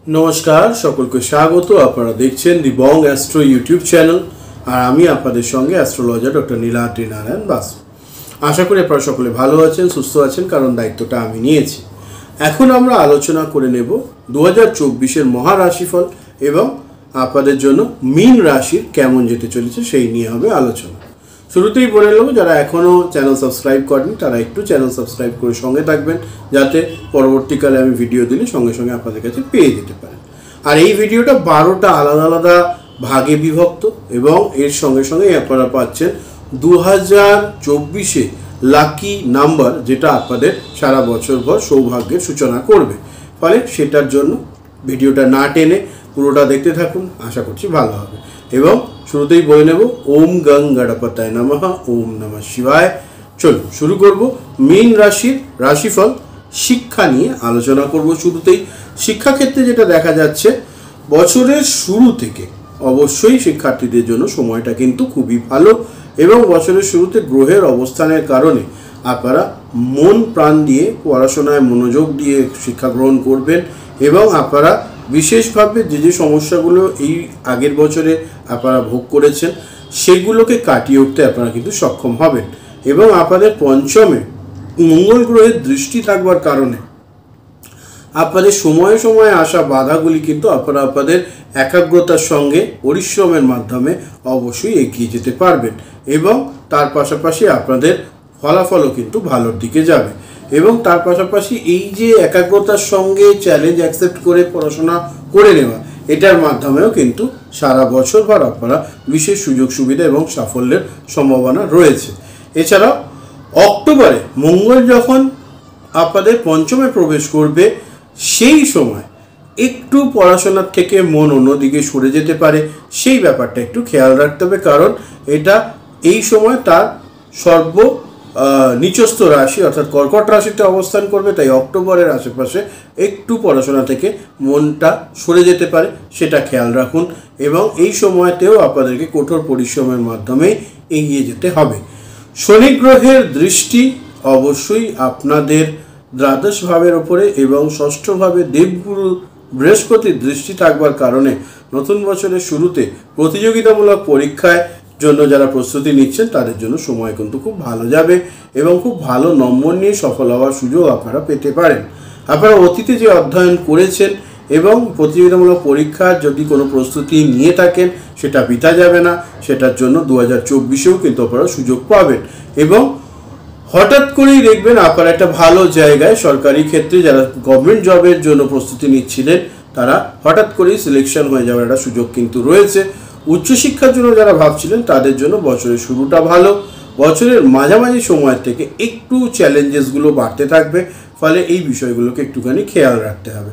नमस्कार सकलके स्वागत। आपनारा देखছেন দি বং অ্যাস্ট্রো ইউটিউব চ্যানেল আর আমি আপনাদের সঙ্গে অ্যাস্ট্রোলজার ডক্টর নীলাদ্রি নারায়ণ বাস। আশা করি আপনারা সকলে ভালো আছেন, সুস্থ আছেন, কারণ দায়িত্বটা আমি নিয়েছি। এখন আমরা আলোচনা করে নেব 2024 মহারাশিফল এবং আপনাদের জন্য মীন রাশির কেমন যেতে চলেছে সেই নিয়ে হবে আলোচনা। শুরুতেই বলে নেব, যারা এখনও চ্যানেল সাবস্ক্রাইব করেনি তারা একটু চ্যানেল সাবস্ক্রাইব করে সঙ্গে থাকবেন, যাতে পরবর্তীকালে আমি ভিডিও দিলে সঙ্গে সঙ্গে আপনাদের কাছে পেয়ে যেতে পারেন। আর এই ভিডিওটা 12টা আলাদা আলাদা ভাগে বিভক্ত এবং এর সঙ্গে সঙ্গে আপনারা পাচ্ছেন 2024 লাকি নাম্বার, যেটা আপনাদের সারা বছরভর সৌভাগ্যের সূচনা করবে। ফলে সেটার জন্য ভিডিওটা না টেনে পুরোটা দেখতে থাকুন, আশা করছি ভালো হবে। এবং শুরুতেই বলে নেব ওম গং গণপতায় নমঃ, ওম নমঃ শিবায়। চলুন শুরু করব। মীন রাশির রাশিফল শিক্ষা নিয়ে আলোচনা করব। শুরুতেই শিক্ষাক্ষেত্রে যেটা দেখা যাচ্ছে, বছরের শুরু থেকে অবশ্যই শিক্ষার্থীদের জন্য সময়টা কিন্তু খুবই ভালো এবং বছরের শুরুতে গ্রহের অবস্থানের কারণে আপনারা মন প্রাণ দিয়ে পড়াশোনায় মনোযোগ দিয়ে শিক্ষা গ্রহণ করবেন এবং আপনারা বিশেষভাবে যে সমস্যাগুলো এই আগের বছরে আপনারা ভোগ করেছেন সেগুলোকে কাটিয়ে উঠতে আপনারা কিন্তু সক্ষম হবেন। এবং আপনাদের পঞ্চমে মঙ্গল গ্রহের দৃষ্টি থাকবার কারণে আপনাদের সময়ে সময়ে আসা বাধাগুলি কিন্তু আপনারা আপনাদের একাগ্রতার সঙ্গে পরিশ্রমের মাধ্যমে অবশ্যই এগিয়ে যেতে পারবেন এবং তার পাশাপাশি আপনাদের ফলাফলও কিন্তু ভালোর দিকে যাবে। এবং তার পাশাপাশি এই যে একাগ্রতার সঙ্গে চ্যালেঞ্জ অ্যাকসেপ্ট করে পড়াশোনা করে নেওয়া, এটার মাধ্যমেও কিন্তু সারা বছরভর আপনারা বিশেষ সুযোগ সুবিধা এবং সাফল্যের সম্ভাবনা রয়েছে। এছাড়াও অক্টোবরে মঙ্গল যখন আপনাদের পঞ্চমে প্রবেশ করবে, সেই সময় একটু পড়াশোনার থেকে মন অন্যদিকে সরে যেতে পারে, সেই ব্যাপারটা একটু খেয়াল রাখতে হবে, কারণ এটা এই সময় তার নিচস্থ রাশি অর্থাৎ কর্কট রাশিতে অবস্থান করবে। তাই অক্টোবরের আশেপাশে একটু পড়াশোনা থেকে মনটা সরে যেতে পারে, সেটা খেয়াল রাখুন। এবং এই সময়তেও আপনাদেরকে কঠোর পরিশ্রমের মাধ্যমে এগিয়ে যেতে হবে। শনি গ্রহের দৃষ্টি অবশ্যই আপনাদের দ্বাদশ ভাবের ওপরে এবং ষষ্ঠ ভাবে দেবগুরু বৃহস্পতির দৃষ্টি থাকবার কারণে নতুন বছরের শুরুতে প্রতিযোগিতামূলক পরীক্ষায় জন্য যারা প্রস্তুতি নিচ্ছেন তাদের জন্য সময় কিন্তু খুব ভালো যাবে এবং খুব ভালো নম্বর নিয়ে সফল হওয়ার সুযোগ আপনারা পেতে পারেন। আপনারা অতীতে যে অধ্যয়ন করেছেন এবং প্রতিযোগিতামূলক পরীক্ষার যদি কোনো প্রস্তুতি নিয়ে থাকেন সেটা বৃথা যাবে না, সেটার জন্য 2024-এও কিন্তু আপনারা সুযোগ পাবেন। এবং হঠাৎ করেই দেখবেন আপনারা একটা ভালো জায়গায় সরকারি ক্ষেত্রে যারা গভর্নমেন্ট জবের জন্য প্রস্তুতি নিচ্ছিলেন তারা হঠাৎ করেই সিলেকশন হয়ে যাওয়ার একটা সুযোগ কিন্তু রয়েছে। উচ্চশিক্ষার জন্য যারা ভাবছিলেন তাদের জন্য বছরের শুরুটা ভালো, বছরের মাঝামাঝি সময় থেকে একটু চ্যালেঞ্জেসগুলো বাড়তে থাকবে, ফলে এই বিষয়গুলোকে একটুখানি খেয়াল রাখতে হবে।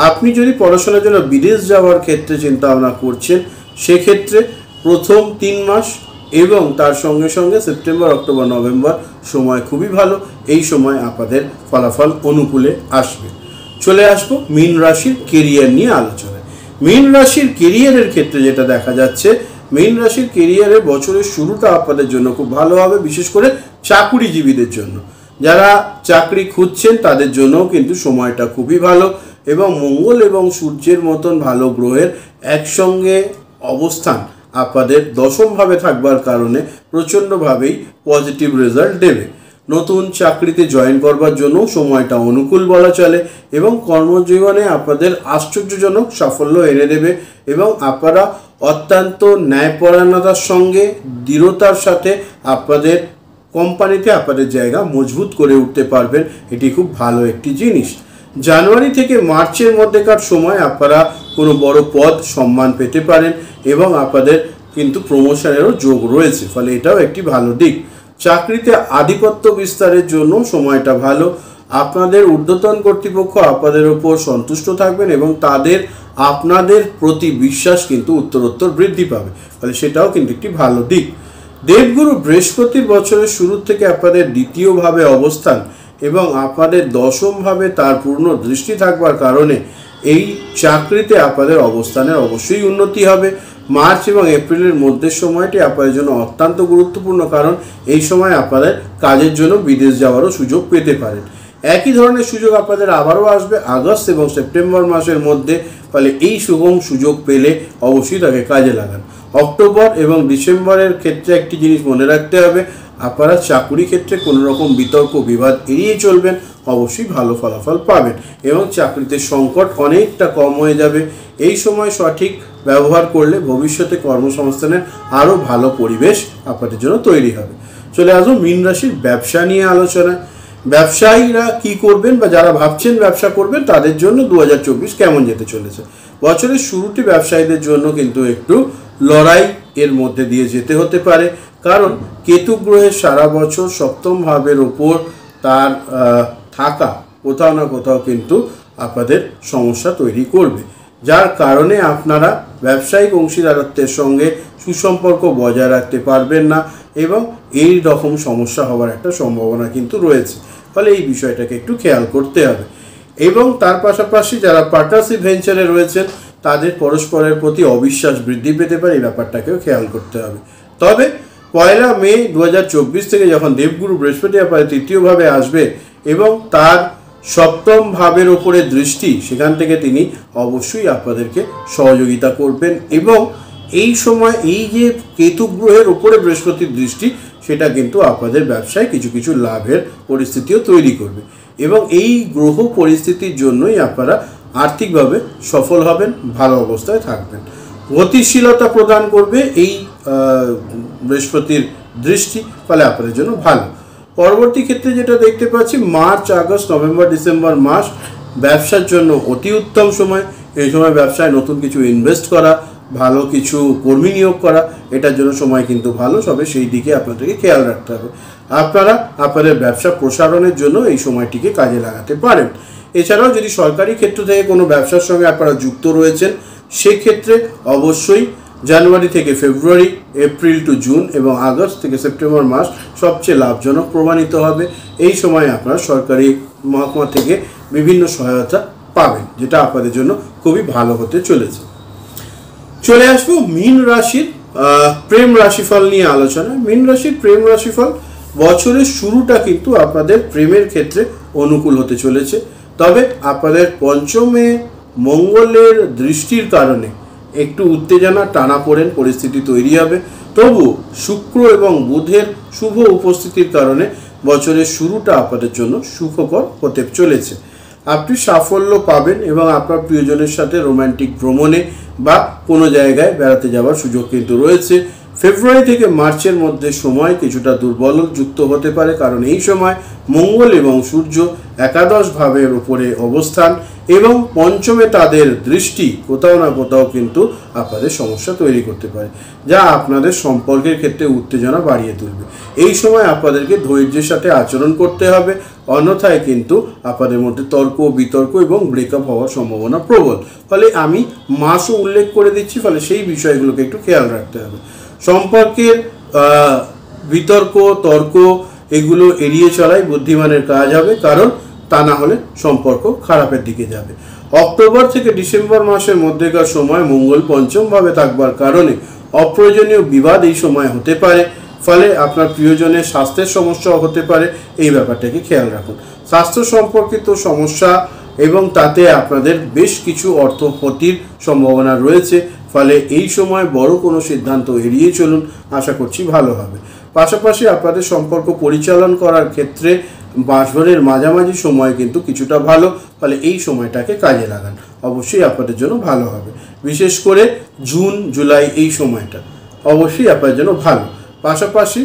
আপনি যদি পড়াশোনার জন্য বিদেশ যাওয়ার ক্ষেত্রে চিন্তা ভাবনা করছেন, সেক্ষেত্রে প্রথম 3 মাস এবং তার সঙ্গে সঙ্গে সেপ্টেম্বর, অক্টোবর, নভেম্বর সময় খুবই ভালো। এই সময় আপনাদের ফলাফল অনুকূলে আসবে। চলে আসবো মীন রাশির কেরিয়ার নিয়ে আলোচনায়। মীন রাশির কেরিয়ারের ক্ষেত্রে যেটা দেখা যাচ্ছে, মীন রাশির কেরিয়ারে বছরের শুরুটা আপনাদের জন্য খুব ভালো হবে, বিশেষ করে চাকুরিজীবীদের জন্য। যারা চাকরি খুঁজছেন তাদের জন্যও কিন্তু সময়টা খুবই ভালো এবং মঙ্গল এবং সূর্যের মতন ভালো গ্রহের একসঙ্গে অবস্থান আপনাদের দশমভাবে থাকবার কারণে প্রচণ্ডভাবেই পজিটিভ রেজাল্ট দেবে। নতুন চাকরিতে জয়েন করবার জন্য সময়টা অনুকূল বলা চলে এবং কর্মজীবনে আপনাদের আশ্চর্যজনক সাফল্য এনে দেবে এবং আপনারা অত্যন্ত ন্যায়পরায়ণতার সঙ্গে দৃঢ়তার সাথে আপনাদের কোম্পানিতে আপনাদের জায়গা মজবুত করে উঠতে পারবেন। এটি খুব ভালো একটি জিনিস। জানুয়ারি থেকে মার্চের মধ্যেকার সময় আপনারা কোনো বড় পদ সম্মান পেতে পারেন এবং আপনাদের কিন্তু প্রমোশনেরও যোগ রয়েছে, ফলে এটাও একটি ভালো দিক। চাকরিতে আধিপত্য বিস্তারের জন্য সময়টা ভালো। আপনাদের ঊর্ধ্বতন কর্তৃপক্ষ আপনাদের ওপর সন্তুষ্ট থাকবেন এবং তাদের আপনাদের প্রতি বিশ্বাস কিন্তু উত্তরোত্তর বৃদ্ধি পাবে, ফলে সেটাও কিন্তু একটি ভালো দিক। দেবগুরু বৃহস্পতির বছরের শুরু থেকে আপনাদের দ্বিতীয়ভাবে অবস্থান এবং আপনাদের দশমভাবে তার পূর্ণ দৃষ্টি থাকবার কারণে এই চাকরিতে আপনাদের অবস্থানের অবশ্যই উন্নতি হবে। মার্চ এবং এপ্রিলের মধ্যের সময়টি আপনাদের জন্য অত্যন্ত গুরুত্বপূর্ণ, কারণ এই সময় আপনাদের কাজের জন্য বিদেশ যাওয়ারও সুযোগ পেতে পারেন। একই ধরনের সুযোগ আপনাদের আবারও আসবে আগস্ট এবং সেপ্টেম্বর মাসের মধ্যে। ফলে এই সুযোগ পেলে অবশ্যই তাকে কাজে লাগান। অক্টোবর এবং ডিসেম্বরের ক্ষেত্রে একটি জিনিস মনে রাখতে হবে, আপনারা চাকুরি ক্ষেত্রে কোনো রকম বিতর্ক বিবাদ এড়িয়ে চলবেন, অবশ্যই ভালো ফলাফল পাবেন এবং চাকরিতে সংকট অনেকটা কম হয়ে যাবে। এই সময় সঠিক ব্যবহার করলে ভবিষ্যতে কর্মসংস্থানের আরও ভালো পরিবেশ আপনাদের জন্য তৈরি হবে। চলে আসবো মীন রাশির ব্যবসা নিয়ে আলোচনায়। ব্যবসায়ীরা কি করবেন বা যারা ভাবছেন ব্যবসা করবেন তাদের জন্য 2024 কেমন যেতে চলেছে। বছরের শুরুটি ব্যবসায়ীদের জন্য কিন্তু একটু লড়াই এর মধ্যে দিয়ে যেতে হতে পারে, কারণ কেতু গ্রহের সারা বছর সপ্তম ভাবের ওপর তার থাকা কোথাও না কোথাও কিন্তু আপনাদের সমস্যা তৈরি করবে, যার কারণে আপনারা ব্যবসায়িক অংশীদারত্বের সঙ্গে সুসম্পর্ক বজায় রাখতে পারবেন না এবং এই রকম সমস্যা হওয়ার একটা সম্ভাবনা কিন্তু রয়েছে। ফলে এই বিষয়টাকে একটু খেয়াল করতে হবে এবং তার পাশাপাশি যারা পার্টনারশিপ ভেঞ্চারে রয়েছেন তাদের পরস্পরের প্রতি অবিশ্বাস বৃদ্ধি পেতে পারে, এই ব্যাপারটাকেও খেয়াল করতে হবে। তবে 1 মে 2024 থেকে যখন দেবগুরু বৃহস্পতি আপনার তৃতীয়ভাবে আসবে এবং তার সপ্তম ভাবের ওপরে দৃষ্টি, সেখান থেকে তিনি অবশ্যই আপনাদেরকে সহযোগিতা করবেন এবং এই সময় এই যে কেতু গ্রহের ওপরে বৃহস্পতির দৃষ্টি, সেটা কিন্তু আপনাদের ব্যবসায় কিছু কিছু লাভের পরিস্থিতিও তৈরি করবে এবং এই গ্রহ পরিস্থিতির জন্যই আপনারা আর্থিকভাবে সফল হবেন, ভালো অবস্থায় থাকবেন। গতিশীলতা প্রদান করবে এই বৃহস্পতির দৃষ্টি, ফলে আপনাদের জন্য ভালো। পরবর্তী ক্ষেত্রে যেটা দেখতে পাচ্ছি, মার্চ, আগস্ট, নভেম্বর, ডিসেম্বর মাস ব্যবসার জন্য অতি উত্তম সময়। এই সময় ব্যবসায় নতুন কিছু ইনভেস্ট করা, ভালো কিছু কর্মী নিয়োগ করা, এটার জন্য সময় কিন্তু ভালো, তবে সেই দিকে আপনাদেরকে খেয়াল রাখতে হবে। আপনারা আপনাদের ব্যবসা প্রসারণের জন্য এই সময়টিকে কাজে লাগাতে পারেন। এছাড়াও যদি সরকারি ক্ষেত্র থেকে কোনো ব্যবসার সঙ্গে আপনারা যুক্ত রয়েছেন, সেক্ষেত্রে অবশ্যই জানুয়ারি থেকে ফেব্রুয়ারি, এপ্রিল টু জুন এবং আগস্ট থেকে সেপ্টেম্বর মাস সবচেয়ে লাভজনক প্রমাণিত হবে। এই সময় আপনারা সরকারি মহকুমা থেকে বিভিন্ন সহায়তা পাবেন, যেটা আপনাদের জন্য খুবই ভালো হতে চলেছে। চলে আসবো মীন রাশির প্রেম রাশিফল নিয়ে আলোচনা। মীন রাশির প্রেম রাশিফল, বছরের শুরুটা কিন্তু আপনাদের প্রেমের ক্ষেত্রে অনুকূল হতে চলেছে, তবে আপনাদের পঞ্চমে মঙ্গলের দৃষ্টির কারণে একটু উত্তেজনা টানাপোড়েন পরিস্থিতি তৈরি হবে। তবু শুক্র এবং বুধের শুভ উপস্থিতির কারণে বছরের শুরুটা আপনাদের জন্য সুখকর হতে চলেছে। আপনি সাফল্য পাবেন এবং আপনার প্রিয়জনের সাথে রোমান্টিক ভ্রমণে বা কোনো জায়গায় বেড়াতে যাওয়ার সুযোগ কিন্তু রয়েছে। ফেব্রুয়ারি থেকে মার্চের মধ্যে সময় কিছুটা দুর্বল যুক্ত হতে পারে, কারণ এই সময় মঙ্গল এবং সূর্য একাদশ ভাবের উপরে অবস্থান এবং পঞ্চমে তাদের দৃষ্টি কোথাও না কোথাও কিন্তু আপনাদের সমস্যা তৈরি করতে পারে, যা আপনাদের সম্পর্কের ক্ষেত্রে উত্তেজনা বাড়িয়ে তুলবে। এই সময় আপনাদেরকে ধৈর্যের সাথে আচরণ করতে হবে, অন্যথায় কিন্তু আপনাদের মধ্যে তর্ক বিতর্ক এবং ব্রেকআপ হওয়ার সম্ভাবনা প্রবল। ফলে আমি মাসও উল্লেখ করে দিচ্ছি, ফলে সেই বিষয়গুলোকে একটু খেয়াল রাখতে হবে। সম্পর্কের বিতর্ক তর্ক এগুলো এড়িয়ে চলাই বুদ্ধিমানের কাজ হবে, কারণ তা না হলে সম্পর্ক খারাপের দিকে যাবে। অক্টোবর থেকে ডিসেম্বর মাসের মধ্যেকার সময় মঙ্গল পঞ্চমভাবে থাকবার কারণে অপ্রয়োজনীয় বিবাদ এই সময় হতে পারে, ফলে আপনার প্রিয়জনের স্বাস্থ্যের সমস্যাও হতে পারে, এই ব্যাপারটাকে খেয়াল রাখুন। স্বাস্থ্য সম্পর্কিত সমস্যা এবং তাতে আপনাদের বেশ কিছু অর্থ ক্ষতির সম্ভাবনা রয়েছে, ফলে এই সময় বড় কোনো সিদ্ধান্ত এড়িয়ে চলুন, আশা করছি ভালো হবে। পাশাপাশি আপনাদের সম্পর্ক পরিচালন করার ক্ষেত্রে বছরের মাঝামাঝি সময় কিন্তু কিছুটা ভালো, ফলে এই সময়টাকে কাজে লাগান, অবশ্যই আপনাদের জন্য ভালো হবে। বিশেষ করে জুন জুলাই এই সময়টা অবশ্যই আপনাদের জন্য ভালো। পাশাপাশি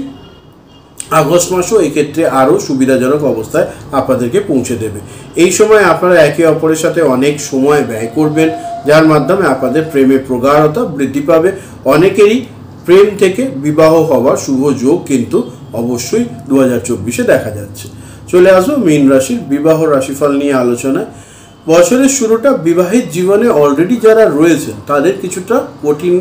আগস্ট মাসও এই ক্ষেত্রে আরও সুবিধাজনক অবস্থায় আপনাদেরকে পৌঁছে দেবে। এই সময় আপনারা একে অপরের সাথে অনেক সময় ব্যয় করবেন, যার মাধ্যমে আপনাদের প্রেমের প্রগাঢ়তা বৃদ্ধি পাবে। অনেকেরই প্রেম থেকে বিবাহ হওয়ার শুভ যোগ কিন্তু অবশ্যই 2024-এ দেখা যাচ্ছে। চলে আসবো মীন রাশির বিবাহ রাশিফল নিয়ে আলোচনায়। বছরের শুরুটা বিবাহিত জীবনে অলরেডি যারা রয়েছেন তাদের কিছুটা কঠিন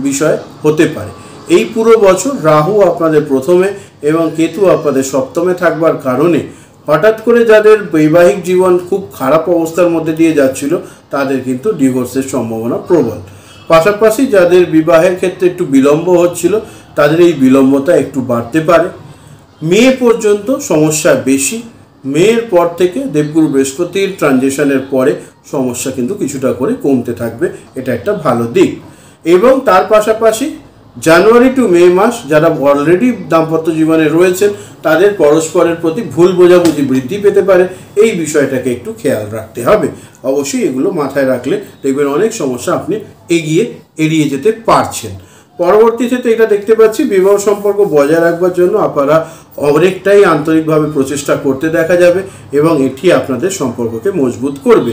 বিষয় হতে পারে। এই পুরো বছর রাহু আপনাদের প্রথমে এবং কেতু আপনাদের সপ্তমে থাকবার কারণে হঠাৎ করে যাদের বৈবাহিক জীবন খুব খারাপ অবস্থার মধ্যে দিয়ে যাচ্ছিল, তাদের কিন্তু ডিভোর্সের সম্ভাবনা প্রবল। পাশাপাশি যাদের বিবাহের ক্ষেত্রে একটু বিলম্ব হচ্ছিল, তাদের এই বিলম্বতা একটু বাড়তে পারে। মে পর্যন্ত সমস্যা বেশি, মের পর থেকে দেবগুরু বৃহস্পতির ট্রানজিশনের পরে সমস্যা কিন্তু কিছুটা করে কমতে থাকবে, এটা একটা ভালো দিক। এবং তার পাশাপাশি জানুয়ারি টু মে মাস যারা অলরেডি দাম্পত্য জীবনে রয়েছেন তাদের পরস্পরের প্রতি ভুল বোঝাবুঝি বৃদ্ধি পেতে পারে, এই বিষয়টাকে একটু খেয়াল রাখতে হবে। অবশ্যই এগুলো মাথায় রাখলে দেখবেন অনেক সমস্যা আপনি এড়িয়ে যেতে পারছেন। পরবর্তীতে এটা দেখতে পাচ্ছি বিবাহ সম্পর্ক বজায় রাখবার জন্য আপনারা অনেকটাই আন্তরিকভাবে প্রচেষ্টা করতে দেখা যাবে এবং এটি আপনাদের সম্পর্ককে মজবুত করবে।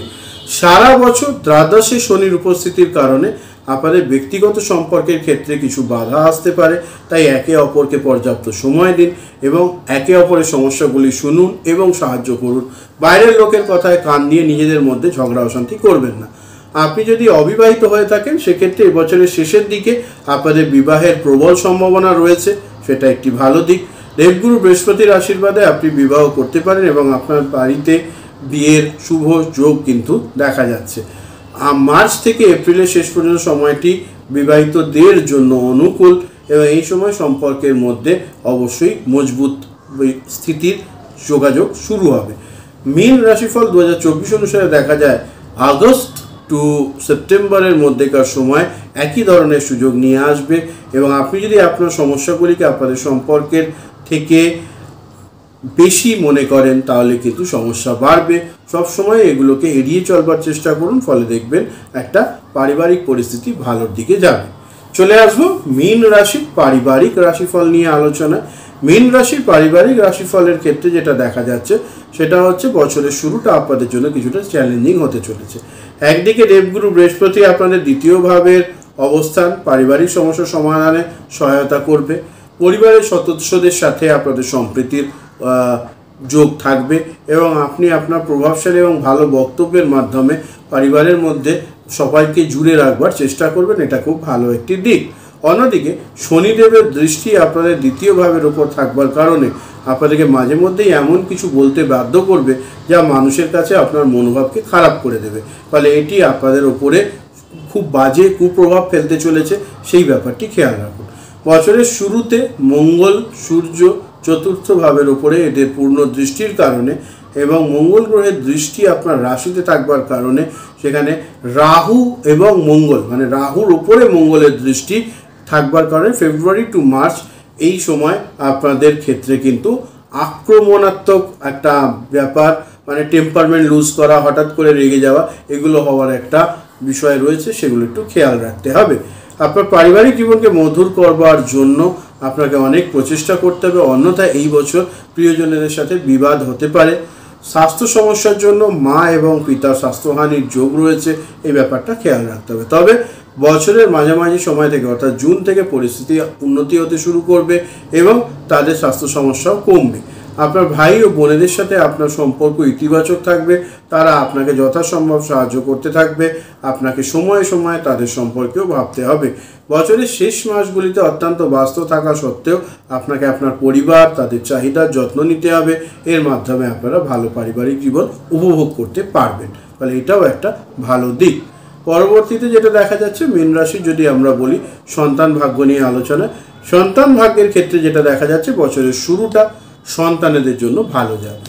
সারা বছর দ্বাদশে শনির উপস্থিতির কারণে আপনাদের ব্যক্তিগত সম্পর্কের ক্ষেত্রে কিছু বাধা আসতে পারে, তাই একে অপরকে পর্যাপ্ত সময় দিন এবং একে অপরের সমস্যাগুলি শুনুন এবং সাহায্য করুন। বাইরের লোকের কথায় কান দিয়ে নিজেদের মধ্যে ঝগড়া অশান্তি করবেন না। আপনি যদি অবিবাহিত হয়ে থাকেন সেক্ষেত্রে এবছরের শেষের দিকে আপনাদের বিবাহের প্রবল সম্ভাবনা রয়েছে, সেটা একটি ভালো দিক। দেবগুরু বৃহস্পতির আশীর্বাদে আপনি বিবাহ করতে পারেন এবং আপনার বাড়িতে বিয়ের শুভ যোগ কিন্তু দেখা যাচ্ছে। মার্চ থেকে এপ্রিলের শেষ পর্যন্ত সময়টি বিবাহিতদের জন্য অনুকূল এবং এই সময় সম্পর্কের মধ্যে অবশ্যই মজবুত স্থিতির যোগাযোগ শুরু হবে। মীন রাশিফল 2024 অনুসারে দেখা যায় আগস্ট টু সেপ্টেম্বরের মধ্যেকার সময় একই ধরনের সুযোগ নিয়ে আসবে এবং আপনি যদি আপনার সমস্যাগুলিকে আপনাদের সম্পর্কের থেকে বেশি মনে করেন তাহলে কিন্তু সমস্যা বাড়বে। সবসময় এগুলোকে এড়িয়ে চলবার চেষ্টা করুন, ফলে দেখবেন একটা পারিবারিক পরিস্থিতি ভালোর দিকে যাবে। চলে আসবো মীন রাশি পারিবারিক রাশিফল নিয়ে আলোচনা। মীন রাশির পারিবারিক রাশিফলের ক্ষেত্রে যেটা দেখা যাচ্ছে সেটা হচ্ছে বছরের শুরুটা আপনাদের জন্য কিছুটা চ্যালেঞ্জিং হতে চলেছে। একদিকে দেবগুরু বৃহস্পতি আপনাদের দ্বিতীয় ভাবের অবস্থান পারিবারিক সমস্যা সমাধানে সহায়তা করবে। পরিবারের সদস্যদের সাথে আপনাদের সম্প্রীতির যোগ থাকবে এবং আপনি আপনার প্রভাবশালী এবং ভালো বক্তব্যের মাধ্যমে পরিবারের মধ্যে সবাইকে জুড়ে রাখবার চেষ্টা করবেন, এটা খুব ভালো একটি দিক। অন্যদিকে শনিদেবের দৃষ্টি আপনাদের দ্বিতীয় ভাবের ওপর থাকবার কারণে আপনাদেরকে মাঝে মধ্যেই এমন কিছু বলতে বাধ্য করবে যা মানুষের কাছে আপনার মনোভাবকে খারাপ করে দেবে, ফলে এটি আপনাদের ওপরে খুব বাজে কুপ্রভাব ফেলতে চলেছে, সেই ব্যাপারটি খেয়াল রাখুন। বছরের শুরুতে মঙ্গল সূর্য চতুর্থ ভাবের উপরে এদের পূর্ণ দৃষ্টির কারণে এবং মঙ্গল গ্রহের দৃষ্টি আপনার রাশিতে থাকবার কারণে সেখানে রাহু এবং মঙ্গল মানে রাহুর উপরে মঙ্গলের দৃষ্টি থাকবার কারণে ফেব্রুয়ারি টু মার্চ এই সময় আপনাদের ক্ষেত্রে কিন্তু আক্রমণাত্মক একটা ব্যাপার মানে টেম্পারমেন্ট লুজ করা, হঠাৎ করে রেগে যাওয়া, এগুলো হওয়ার একটা বিষয় রয়েছে, সেগুলো একটু খেয়াল রাখতে হবে। আপনার পারিবারিক জীবনকে মধুর করবার জন্য আপনাকে অনেক প্রচেষ্টা করতে হবে, অন্যথায় এই বছর প্রিয়জনদের সাথে বিবাদ হতে পারে। স্বাস্থ্য সমস্যার জন্য মা এবং পিতার স্বাস্থ্যহানির যোগ রয়েছে, এই ব্যাপারটা খেয়াল রাখতে হবে। তবে বছরের মাঝামাঝি সময় থেকে অর্থাৎ জুন থেকে পরিস্থিতি উন্নতি হতে শুরু করবে এবং তাদের স্বাস্থ্য সমস্যাও কমবে। আপনার ভাই ও বোনেদের সাথে আপনার সম্পর্ক ইতিবাচক থাকবে, তারা আপনাকে যথাসম্ভব সাহায্য করতে থাকবে, আপনাকে সময়ে সময়ে তাদের সম্পর্কেও ভাবতে হবে। বছরের শেষ মাসগুলিতে অত্যন্ত ব্যস্ত থাকা সত্ত্বেও আপনাকে আপনার পরিবার তাদের চাহিদার যত্ন নিতে হবে, এর মাধ্যমে আপনারা ভালো পারিবারিক জীবন উপভোগ করতে পারবেন, ফলে এটাও একটা ভালো দিক। পরবর্তীতে যেটা দেখা যাচ্ছে মীন রাশি, যদি আমরা বলি সন্তান ভাগ্য নিয়ে আলোচনা, সন্তান ভাগ্যের ক্ষেত্রে যেটা দেখা যাচ্ছে বছরের শুরুটা সন্তানেদের জন্য ভালো যাবে,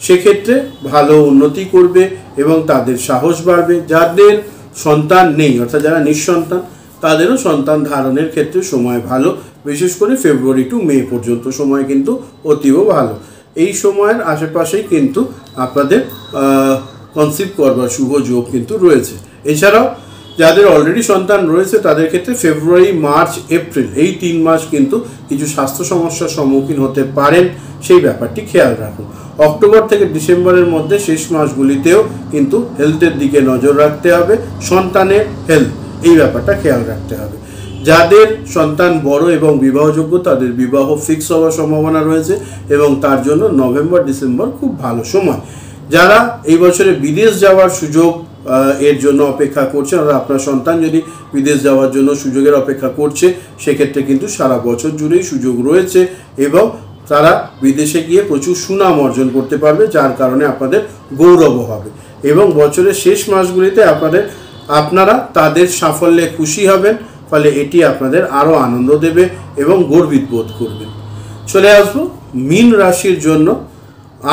সেক্ষেত্রে ভালো উন্নতি করবে এবং তাদের সাহস বাড়বে। যাদের সন্তান নেই অর্থাৎ যারা নিঃসন্তান তাদেরও সন্তান ধারণের ক্ষেত্রে সময় ভালো, বিশেষ করে ফেব্রুয়ারি টু মে পর্যন্ত সময় কিন্তু অতীব ভালো। এই সময়ের আশেপাশেই কিন্তু আপনাদের কনসিভ করবার শুভ যোগ কিন্তু রয়েছে। এছাড়াও যাদের অলরেডি সন্তান রয়েছে তাদের ক্ষেত্রে ফেব্রুয়ারি মার্চ এপ্রিল এই 3 মাস কিন্তু কিছু স্বাস্থ্য সমস্যার সম্মুখীন হতে পারেন, সেই ব্যাপারটি খেয়াল রাখুন। অক্টোবর থেকে ডিসেম্বরের মধ্যে শেষ মাসগুলিতেও কিন্তু হেলথের দিকে নজর রাখতে হবে, সন্তানের হেলথ এই ব্যাপারটা খেয়াল রাখতে হবে। যাদের সন্তান বড় এবং বিবাহযোগ্য তাদের বিবাহ ফিক্স হওয়ার সম্ভাবনা রয়েছে এবং তার জন্য নভেম্বর ডিসেম্বর খুব ভালো সময়। যারা এই বছরে বিদেশ যাওয়ার সুযোগ এর জন্য অপেক্ষা করছে, অর্থাৎ আপনার সন্তান যদি বিদেশ যাওয়ার জন্য সুযোগের অপেক্ষা করছে সেক্ষেত্রে কিন্তু সারা বছর জুড়েই সুযোগ রয়েছে এবং তারা বিদেশে গিয়ে প্রচুর সুনাম অর্জন করতে পারবে, যার কারণে আপনাদের গৌরব হবে এবং বছরের শেষ মাসগুলিতে আপনারা তাদের সাফল্যে খুশি হবেন, ফলে এটি আপনাদের আরও আনন্দ দেবে এবং গর্বিত বোধ করবেন। চলে আসবো মীন রাশির জন্য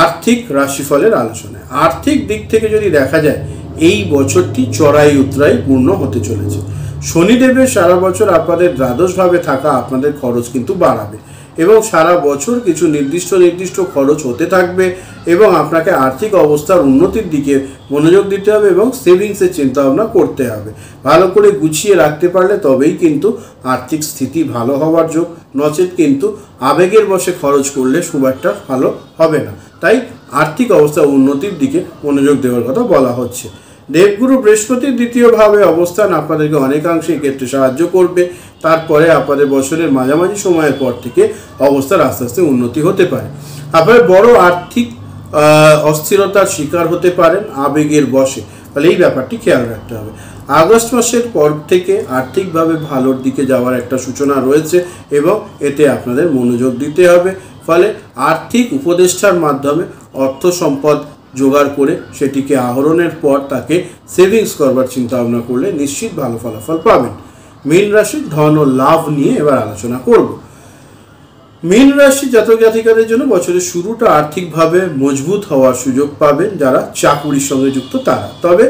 আর্থিক রাশিফলের আলোচনায়। আর্থিক দিক থেকে যদি দেখা যায়, এই বছরটি চড়াই উতরাই পূর্ণ হতে চলেছে। শনিদেবের সারা বছর আপনাদের দ্বাদশভাবে থাকা আপনাদের খরচ কিন্তু বাড়াবে এবং সারা বছর কিছু নির্দিষ্ট খরচ হতে থাকবে এবং আপনাকে আর্থিক অবস্থার উন্নতির দিকে মনোযোগ দিতে হবে এবং সেভিংসের চিন্তাভাবনা করতে হবে। ভালো করে গুছিয়ে রাখতে পারলে তবেই কিন্তু আর্থিক স্থিতি ভালো হওয়ার যোগ, নচেত কিন্তু আবেগের বশে খরচ করলে খুব একটা ভালো হবে না। তাই আর্থিক অবস্থা উন্নতির দিকে মনোযোগ দেওয়ার কথা বলা হচ্ছে। দেবগুরু বৃহস্পতির দ্বিতীয়ভাবে অবস্থান আপনাদেরকে অনেকাংশে ক্ষেত্রে সাহায্য করবে। তারপরে আপনাদের বছরের মাঝামাঝি সময়ের পর থেকে অবস্থার আস্তে আস্তে উন্নতি হতে পারে। আপনার বড় আর্থিক অস্থিরতার শিকার হতে পারেন আবেগের বশে, ফলে এই ব্যাপারটি খেয়াল রাখতে হবে। আগস্ট মাসের পর থেকে আর্থিকভাবে ভালোর দিকে যাওয়ার একটা সূচনা রয়েছে এবং এতে আপনাদের মনোযোগ দিতে হবে। ফলে আর্থিক উপদেষ্টার মাধ্যমে অর্থ সম্পদ জোগাড় করে সেটিকে আহরণের পর তাকে সেভিংস করবার চিন্তা ভাবনা করলে নিশ্চিত ভালো ফলাফল পাবেন। মীন রাশির ধন ও লাভ নিয়ে এবার আলোচনা করব। মীন রাশি জাতক জাতিকাদের জন্য বছরের শুরুটা আর্থিকভাবে মজবুত হওয়ার সুযোগ পাবেন যারা চাকুরির সঙ্গে যুক্ত তারা। তবে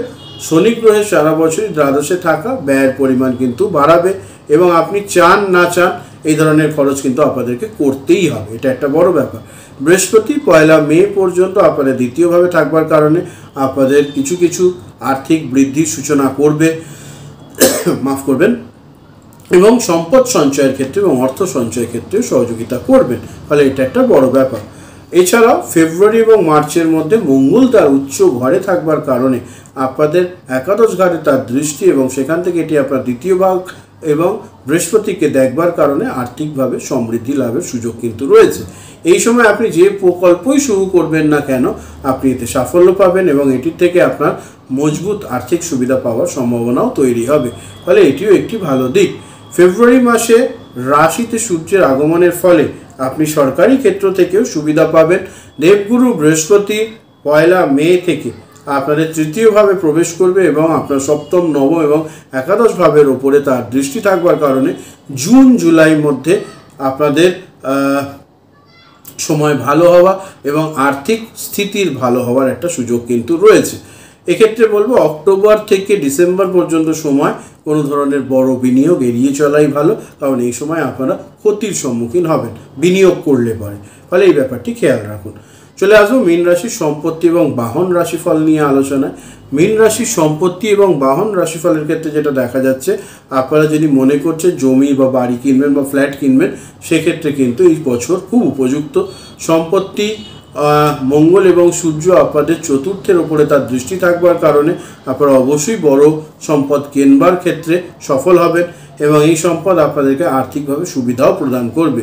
শনি গ্রহের সারা বছরই দ্বাদশে থাকা ব্যয়ের পরিমাণ কিন্তু বাড়াবে এবং আপনি চান না চান এই ধরনের খরচ কিন্তু আপনাদেরকে করতেই হবে, এটা একটা বড় ব্যাপার। বৃহস্পতি 1 মে পর্যন্ত আপনাদের দ্বিতীয়ভাবে থাকবার কারণে আপনাদের কিছু আর্থিক বৃদ্ধির সূচনা করবে, মাফ করবেন, এবং সম্পদ সঞ্চয়ের ক্ষেত্রে এবং অর্থ সঞ্চয়ের ক্ষেত্রে সহযোগিতা করবেন। ফলে এটা একটা বড় ব্যাপার। এছাড়াও ফেব্রুয়ারি এবং মার্চের মধ্যে মঙ্গল তার উচ্চ ঘরে থাকবার কারণে আপনাদের একাদশ ঘরে তার দৃষ্টি এবং সেখান থেকে এটি আপনার দ্বিতীয় ভাগ এবং বৃহস্পতিকে দেখবার কারণে আর্থিকভাবে সমৃদ্ধি লাভের সুযোগ কিন্তু রয়েছে। এই সময় আপনি যে প্রকল্পই শুরু করবেন না কেন আপনি এতে সাফল্য পাবেন এবং এটির থেকে আপনার মজবুত আর্থিক সুবিধা পাওয়ার সম্ভাবনাও তৈরি হবে। ফলে এটিও একটি ভালো দিক। ফেব্রুয়ারি মাসে রাশিতে সূর্যের আগমনের ফলে আপনি সরকারি ক্ষেত্র থেকেও সুবিধা পাবেন। দেবগুরু বৃহস্পতি 1 মে থেকে আপনাদের তৃতীয়ভাবে প্রবেশ করবে এবং আপনার সপ্তম, নবম এবং একাদশ ভাবের ওপরে তার দৃষ্টি থাকবার কারণে জুন জুলাইয়ের মধ্যে আপনাদের সময় ভালো হওয়া এবং আর্থিক স্থিতির ভালো হওয়ার একটা সুযোগ কিন্তু রয়েছে। এক্ষেত্রে বলবো অক্টোবর থেকে ডিসেম্বর পর্যন্ত সময় কোনো ধরনের বড় বিনিয়োগ এড়িয়ে চলাই ভালো, কারণ এই সময় আপনারা ক্ষতির সম্মুখীন হবেন বিনিয়োগ করলে পরে। ফলে এই ব্যাপারটি খেয়াল রাখুন। চলে আসবো মীন রাশির সম্পত্তি এবং বাহন রাশিফল নিয়ে আলোচনায়। মীন রাশির সম্পত্তি এবং বাহন রাশিফলের ক্ষেত্রে যেটা দেখা যাচ্ছে, আপনারা যদি মনে করছেন জমি বা বাড়ি কিনবেন বা ফ্ল্যাট কিনবেন, সেক্ষেত্রে কিন্তু এই বছর খুব উপযুক্ত। সম্পত্তি মঙ্গল এবং সূর্য আপনাদের চতুর্থের ওপরে তার দৃষ্টি থাকবার কারণে আপনারা অবশ্যই বড় সম্পদ কেনবার ক্ষেত্রে সফল হবেন এবং এই সম্পদ আপনাদেরকে আর্থিকভাবে সুবিধাও প্রদান করবে।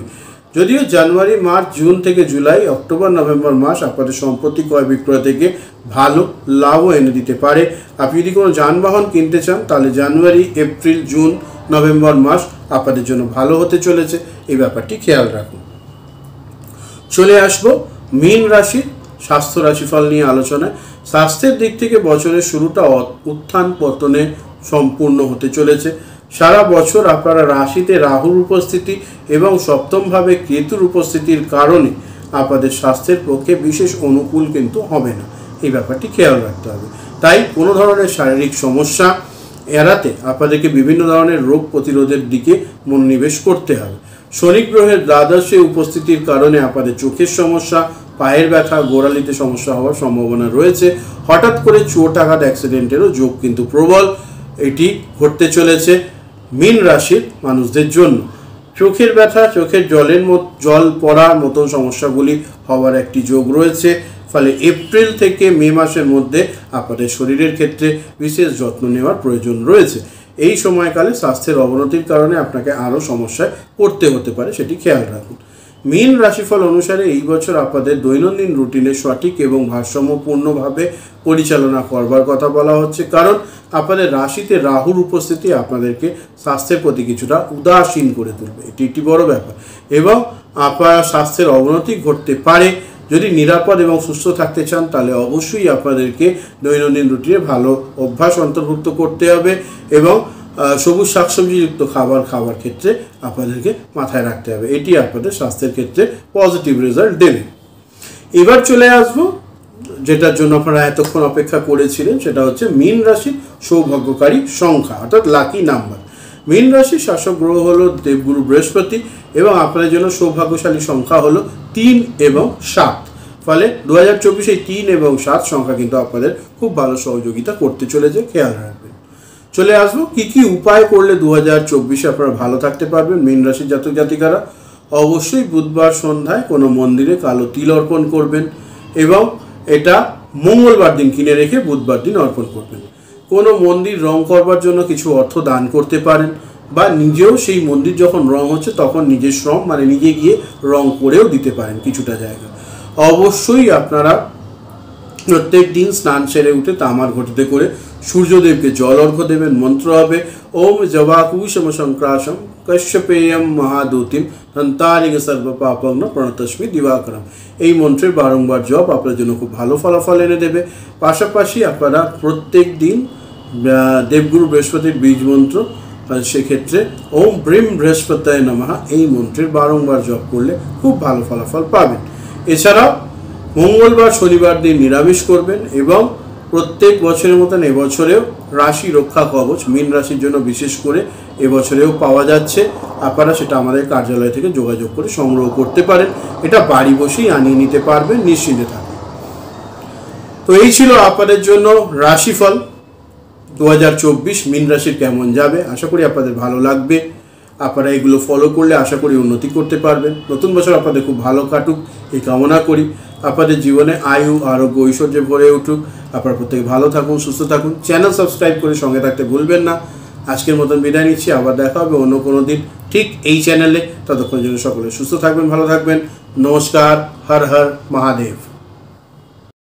যদিও জানুয়ারি, মার্চ, জুন থেকে জুলাই, অক্টোবর, নভেম্বর মাস আপনাদের সম্পত্তি ক্রয় বিক্রয় থেকে ভালো লাভও এনে দিতে পারে। আপনি যদি কোনো যানবাহন কিনতে চান তাহলে জানুয়ারি, এপ্রিল, জুন, নভেম্বর মাস আপনাদের জন্য ভালো হতে চলেছে, এই ব্যাপারটি খেয়াল রাখুন। চলে আসবো মীন রাশির স্বাস্থ্য রাশিফল নিয়ে আলোচনায়। স্বাস্থ্যের দিক থেকে বছরের শুরুটা উত্থান পতনে সম্পূর্ণ হতে চলেছে। সারা বছর আপনারা রাশিতে রাহুর উপস্থিতি এবং সপ্তমভাবে কেতুর উপস্থিতির কারণে আপনাদের স্বাস্থ্যের পক্ষে বিশেষ অনুকূল কিন্তু হবে না, এই ব্যাপারটি খেয়াল রাখতে হবে। তাই কোনো ধরনের শারীরিক সমস্যা এড়াতে আপনাদেরকে বিভিন্ন ধরনের রোগ প্রতিরোধের দিকে মনোনিবেশ করতে হবে। শনি গ্রহের দ্বাদশে উপস্থিতির কারণে আপনাদের চোখের সমস্যা, পায়ের ব্যথা, গোড়ালিতে সমস্যা হওয়ার সম্ভাবনা রয়েছে। হঠাৎ করে চোট আঘাত, অ্যাক্সিডেন্টেরও যোগ কিন্তু প্রবল এটি ঘটতে চলেছে মীন রাশির মানুষদের জন্য। চোখের ব্যথা, চোখের জল পড়ার মতন সমস্যাগুলি হওয়ার একটি যোগ রয়েছে। ফলে এপ্রিল থেকে মে মাসের মধ্যে আপনাদের শরীরের ক্ষেত্রে বিশেষ যত্ন নেওয়ার প্রয়োজন রয়েছে। এই সময়কালে স্বাস্থ্যের অবনতির কারণে আপনাকে আরও সমস্যায় পড়তে হতে পারে, সেটি খেয়াল রাখুন। মীন রাশিফল অনুসারে এই বছর আপনাদের দৈনন্দিন রুটিনে সঠিক এবং ভারসাম্যপূর্ণভাবে পরিচালনা করবার কথা বলা হচ্ছে, কারণ আপনাদের রাশিতে রাহুর উপস্থিতি আপনাদেরকে স্বাস্থ্যের প্রতি কিছুটা উদাসীন করে তুলবে, এটি একটি বড় ব্যাপার এবং আপনার স্বাস্থ্যের অবনতি ঘটতে পারে। যদি নিরাপদ এবং সুস্থ থাকতে চান তাহলে অবশ্যই আপনাদেরকে দৈনন্দিন রুটিনে ভালো অভ্যাস অন্তর্ভুক্ত করতে হবে এবং সবুজ শাকসবজিযুক্ত খাবার ক্ষেত্রে আপনাদেরকে মাথায় রাখতে হবে, এটি আপনাদের স্বাস্থ্যের ক্ষেত্রে পজিটিভ রেজাল্ট দেবে। এবার চলে আসবো যেটার জন্য আপনারা এতক্ষণ অপেক্ষা করেছিলেন, সেটা হচ্ছে মীন রাশির সৌভাগ্যকারী সংখ্যা অর্থাৎ লাকি নাম্বার। মীন রাশির শাসক গ্রহ হলো দেবগুরু বৃহস্পতি এবং আপনাদের জন্য সৌভাগ্যশালী সংখ্যা হলো 3 এবং 7। ফলে 2024 এই 3 এবং 7 সংখ্যা কিন্তু আপনাদের খুব ভালো সহযোগিতা করতে চলেছে, খেয়াল রাখবেন। চলে আসবো কি কি উপায় করলে 2024 আপনারা ভালো থাকতে পারবেন। মীন রাশির জাতক জাতিকারা অবশ্যই বুধবার সন্ধ্যায় কোনো মন্দিরে কালো তিল অর্পণ করবেন এবং এটা মঙ্গলবার দিন কিনে রেখে বুধবার দিন অর্পণ করবেন। কোনো মন্দির রং করবার জন্য কিছু অর্থ দান করতে পারেন বা নিজেও সেই মন্দির যখন রং হচ্ছে তখন নিজের শ্রম মানে নিজে গিয়ে রং করেও দিতে পারেন কিছুটা জায়গা। অবশ্যই আপনারা প্রত্যেক দিন স্নান সেরে উঠে তামার ঘটিতে করে সূর্যদেবকে জল অর্ঘ্য দেবেন। মন্ত্র হবে ওম জবাকুশম সংক্রাসম কশ্যপেয়ম মহাদূতিম হন্তারিং সর্ব পাপগ্ন প্রণতস্মি দিবাকরম। এই মন্ত্রের বারংবার জপ আপনার জন্য খুব ভালো ফলাফল এনে দেবে। পাশাপাশি আপনারা প্রত্যেক দিন দেবগুরু বৃহস্পতির বীজ মন্ত্র, সেক্ষেত্রে ওম ব্রিম বৃহস্পতায় নমঃ এই মন্ত্রের বারংবার জপ করলে খুব ভালো ফলাফল পাবেন। এছাড়াও মঙ্গলবার শনিবার দিন নিরামিষ করবেন এবং প্রত্যেক বছরের মতন এবছরেও রাশি রক্ষা কবচ মীন রাশির জন্য বিশেষ করে এবছরেও পাওয়া যাচ্ছে। আপনারা সেটা আমাদের কার্যালয় থেকে যোগাযোগ করে সংগ্রহ করতে পারেন। এটা বাড়ি বসেই আনিয়ে নিতে পারবেন, নিশ্চিন্তে থাকুন। তো এই ছিল আপনাদের জন্য রাশিফল 2024 মীন রাশির কেমন যাবে। আশা করি আপনাদের ভালো লাগবে। আপনারা এগুলো ফলো করলে আশা করি উন্নতি করতে পারবেন। নতুন বছর আপনাদের খুব ভালো কাটুক এই কামনা করি। আপনাদের জীবনে আয়ু আরোগ্য ঐশ্বর্যে ভরে উঠুক। আপনারা প্রত্যেকে ভালো থাকুন, সুস্থ থাকুন। চ্যানেল সাবস্ক্রাইব করে সঙ্গে থাকতে ভুলবেন না। আজকের মতন বিদায় নিচ্ছি, আবার দেখা হবে অন্য কোনো দিন ঠিক এই চ্যানেলে। ততক্ষণ জন্য সকলে সুস্থ থাকবেন, ভালো থাকবেন। নমস্কার, হর হর মহাদেব।